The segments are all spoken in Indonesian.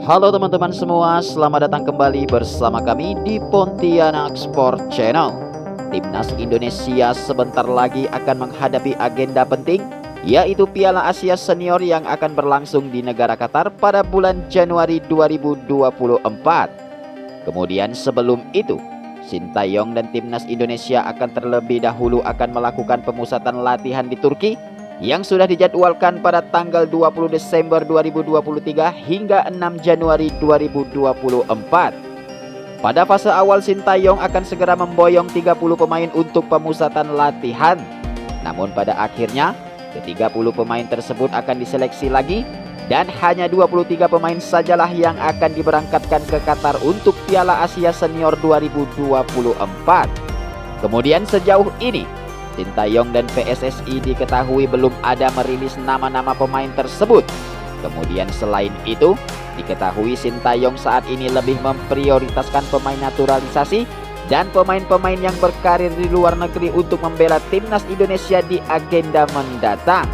Halo teman-teman semua, selamat datang kembali bersama kami di Pontianak Sport Channel. Timnas Indonesia sebentar lagi akan menghadapi agenda penting, yaitu Piala Asia Senior yang akan berlangsung di negara Qatar pada bulan Januari 2024. Kemudian sebelum itu, Sintayong dan Timnas Indonesia akan terlebih dahulu melakukan pemusatan latihan di Turki yang sudah dijadwalkan pada tanggal 20 Desember 2023 hingga 6 Januari 2024. Pada fase awal, Sintayong akan segera memboyong 30 pemain untuk pemusatan latihan. Namun pada akhirnya, ke-30 pemain tersebut akan diseleksi lagi dan hanya 23 pemain sajalah yang akan diberangkatkan ke Qatar untuk Piala Asia Senior 2024. Kemudian sejauh ini, Sintayong dan PSSI diketahui belum ada merilis nama-nama pemain tersebut. Kemudian selain itu, diketahui Sintayong saat ini lebih memprioritaskan pemain naturalisasi dan pemain-pemain yang berkarir di luar negeri untuk membela Timnas Indonesia di agenda mendatang.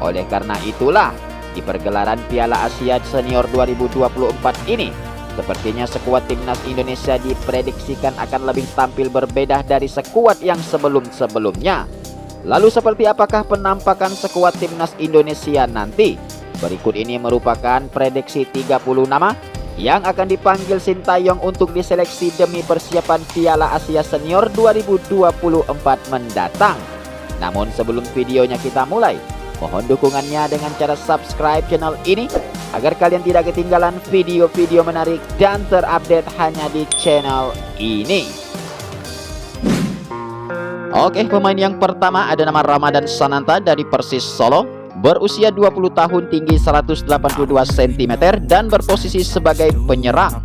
Oleh karena itulah, di pergelaran Piala Asia Senior 2024 ini, sepertinya skuad Timnas Indonesia diprediksikan akan lebih tampil berbeda dari skuad yang sebelum-sebelumnya. Lalu seperti apakah penampakan skuad Timnas Indonesia nanti? Berikut ini merupakan prediksi 30 nama yang akan dipanggil Sintayong untuk diseleksi demi persiapan Piala Asia Senior 2024 mendatang. Namun sebelum videonya kita mulai, mohon dukungannya dengan cara subscribe channel ini agar kalian tidak ketinggalan video-video menarik dan terupdate hanya di channel ini. Oke, pemain yang pertama ada nama Ramadan Sananta dari Persis Solo. Berusia 20 tahun, tinggi 182 cm dan berposisi sebagai penyerang.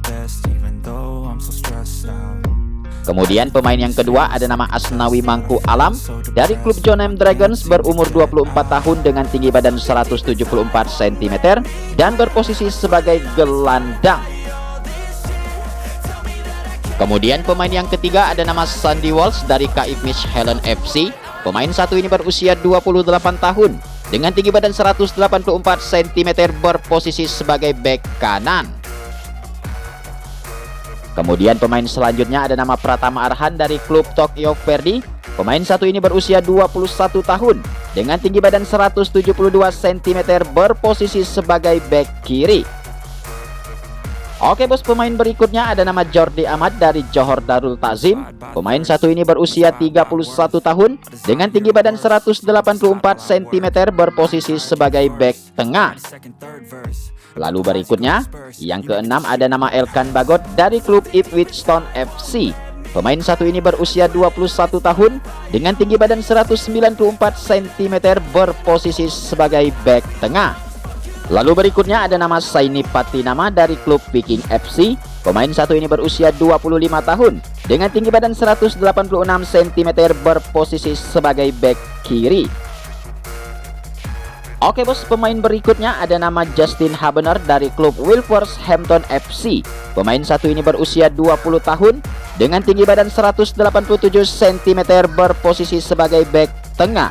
Kemudian pemain yang kedua ada nama Asnawi Mangku Alam dari klub John M Dragons, berumur 24 tahun dengan tinggi badan 174 cm dan berposisi sebagai gelandang. Kemudian pemain yang ketiga ada nama Sandy Walsh dari KIF Mechelen FC. Pemain satu ini berusia 28 tahun dengan tinggi badan 184 cm berposisi sebagai bek kanan. Kemudian pemain selanjutnya ada nama Pratama Arhan dari klub Tokyo Verdy. Pemain satu ini berusia 21 tahun dengan tinggi badan 172 cm berposisi sebagai bek kiri. Oke bos, pemain berikutnya ada nama Jordi Ahmad dari Johor Darul Takzim. Pemain satu ini berusia 31 tahun dengan tinggi badan 184 cm berposisi sebagai bek tengah. Lalu berikutnya, yang keenam ada nama Elkan Bagot dari klub Ipswich Town FC. Pemain satu ini berusia 21 tahun dengan tinggi badan 194 cm berposisi sebagai bek tengah. Lalu berikutnya ada nama Saini Patinama dari klub Viking FC. Pemain satu ini berusia 25 tahun dengan tinggi badan 186 cm berposisi sebagai bek kiri. Oke bos, pemain berikutnya ada nama Justin Habener dari klub Wolverhampton FC. Pemain satu ini berusia 20 tahun dengan tinggi badan 187 cm berposisi sebagai bek tengah.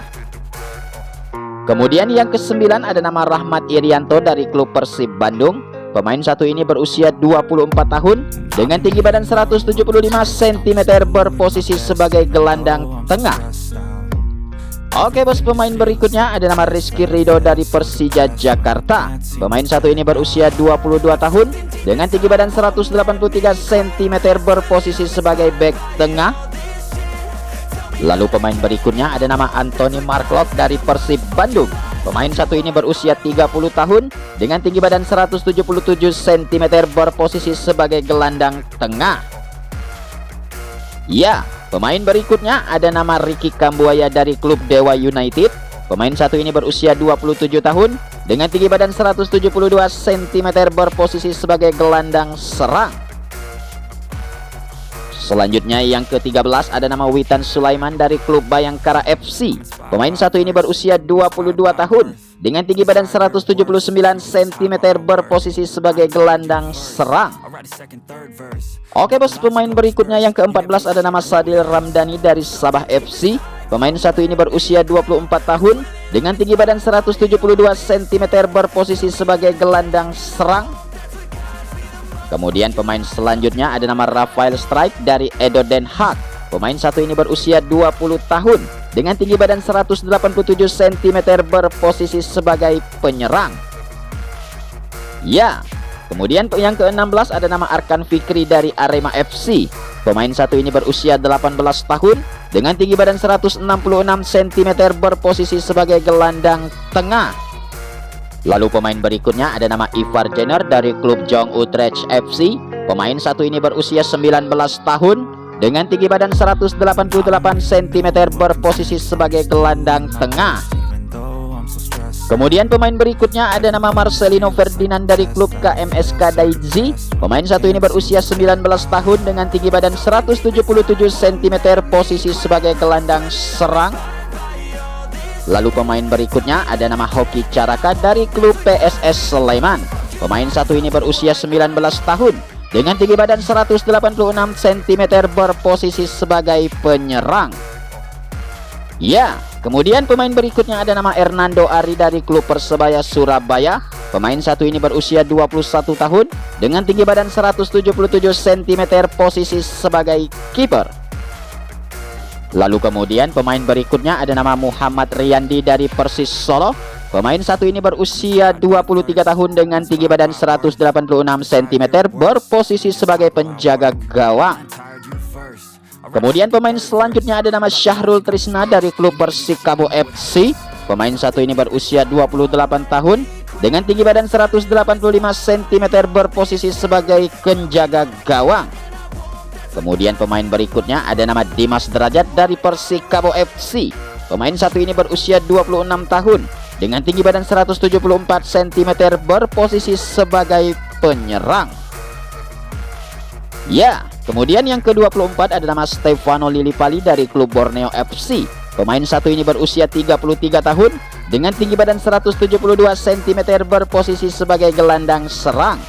Kemudian yang kesembilan ada nama Rahmat Irianto dari klub Persib Bandung. Pemain satu ini berusia 24 tahun dengan tinggi badan 175 cm berposisi sebagai gelandang tengah. Oke bos, pemain berikutnya ada nama Rizky Ridho dari Persija Jakarta. Pemain satu ini berusia 22 tahun dengan tinggi badan 183 cm berposisi sebagai bek tengah. Lalu pemain berikutnya ada nama Anthony Marklock dari Persib Bandung. Pemain satu ini berusia 30 tahun dengan tinggi badan 177 cm berposisi sebagai gelandang tengah. Ya, pemain berikutnya ada nama Ricky Kambuaya dari klub Dewa United. Pemain satu ini berusia 27 tahun dengan tinggi badan 172 cm berposisi sebagai gelandang serang. Selanjutnya yang ke-13 ada nama Witan Sulaiman dari klub Bayangkara FC. Pemain satu ini berusia 22 tahun dengan tinggi badan 179 cm berposisi sebagai gelandang serang. Oke bos, pemain berikutnya yang ke-14 ada nama Sadil Ramdhani dari Sabah FC. Pemain satu ini berusia 24 tahun dengan tinggi badan 172 cm berposisi sebagai gelandang serang. Kemudian pemain selanjutnya ada nama Rafael Strijk dari Edo Den Haag. Pemain satu ini berusia 20 tahun dengan tinggi badan 187 cm berposisi sebagai penyerang. Ya, kemudian yang ke-16 ada nama Arkan Fikri dari Arema FC. Pemain satu ini berusia 18 tahun dengan tinggi badan 166 cm berposisi sebagai gelandang tengah. Lalu pemain berikutnya ada nama Ivar Jenner dari klub Jong Utrecht FC. Pemain satu ini berusia 19 tahun dengan tinggi badan 188 cm berposisi sebagai gelandang tengah. Kemudian pemain berikutnya ada nama Marcelino Ferdinand dari klub KMSK Daizhi. Pemain satu ini berusia 19 tahun dengan tinggi badan 177 cm posisi sebagai gelandang serang. Lalu pemain berikutnya ada nama Hoki Caraka dari klub PSS Sleman. Pemain satu ini berusia 19 tahun dengan tinggi badan 186 cm berposisi sebagai penyerang. Ya, kemudian pemain berikutnya ada nama Hernando Ari dari klub Persebaya Surabaya. Pemain satu ini berusia 21 tahun dengan tinggi badan 177 cm posisi sebagai kiper. Lalu kemudian pemain berikutnya ada nama Muhammad Riyandi dari Persis Solo. Pemain satu ini berusia 23 tahun dengan tinggi badan 186 cm berposisi sebagai penjaga gawang. Kemudian pemain selanjutnya ada nama Syahrul Trisna dari klub Persikabo FC. Pemain satu ini berusia 28 tahun dengan tinggi badan 185 cm berposisi sebagai penjaga gawang. Kemudian pemain berikutnya ada nama Dimas Derajat dari Persikabo FC. Pemain satu ini berusia 26 tahun dengan tinggi badan 174 cm berposisi sebagai penyerang. Ya, kemudian yang ke-24 ada nama Stefano Lillipali dari klub Borneo FC. Pemain satu ini berusia 33 tahun dengan tinggi badan 172 cm berposisi sebagai gelandang serang.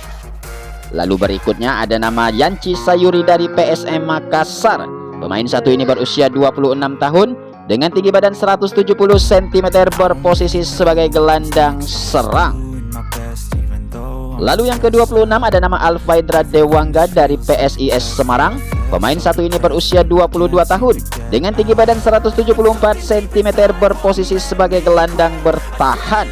Lalu berikutnya ada nama Yanci Sayuri dari PSM Makassar. Pemain satu ini berusia 26 tahun dengan tinggi badan 170 cm berposisi sebagai gelandang serang. Lalu yang ke-26 ada nama Alfaidra Dewangga dari PSIS Semarang. Pemain satu ini berusia 22 tahun dengan tinggi badan 174 cm berposisi sebagai gelandang bertahan.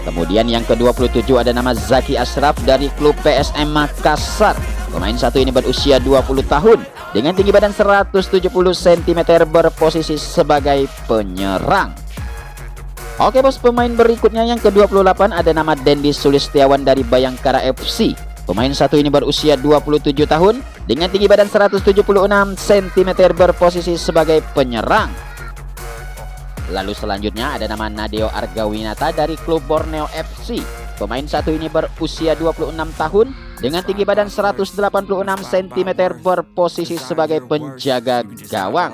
Kemudian yang ke-27 ada nama Zaki Ashraf dari klub PSM Makassar. Pemain satu ini berusia 20 tahun dengan tinggi badan 170 cm berposisi sebagai penyerang. Oke bos, pemain berikutnya yang ke-28 ada nama Dendi Sulistiawan dari Bayangkara FC. Pemain satu ini berusia 27 tahun dengan tinggi badan 176 cm berposisi sebagai penyerang. Lalu selanjutnya ada nama Nadeo Argawinata dari klub Borneo FC. Pemain satu ini berusia 26 tahun dengan tinggi badan 186 cm berposisi sebagai penjaga gawang.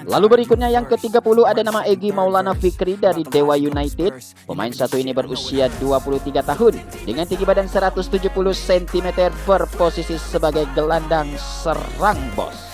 Lalu berikutnya yang ke-30 ada nama Egy Maulana Fikri dari Dewa United. Pemain satu ini berusia 23 tahun dengan tinggi badan 170 cm berposisi sebagai gelandang serang bos.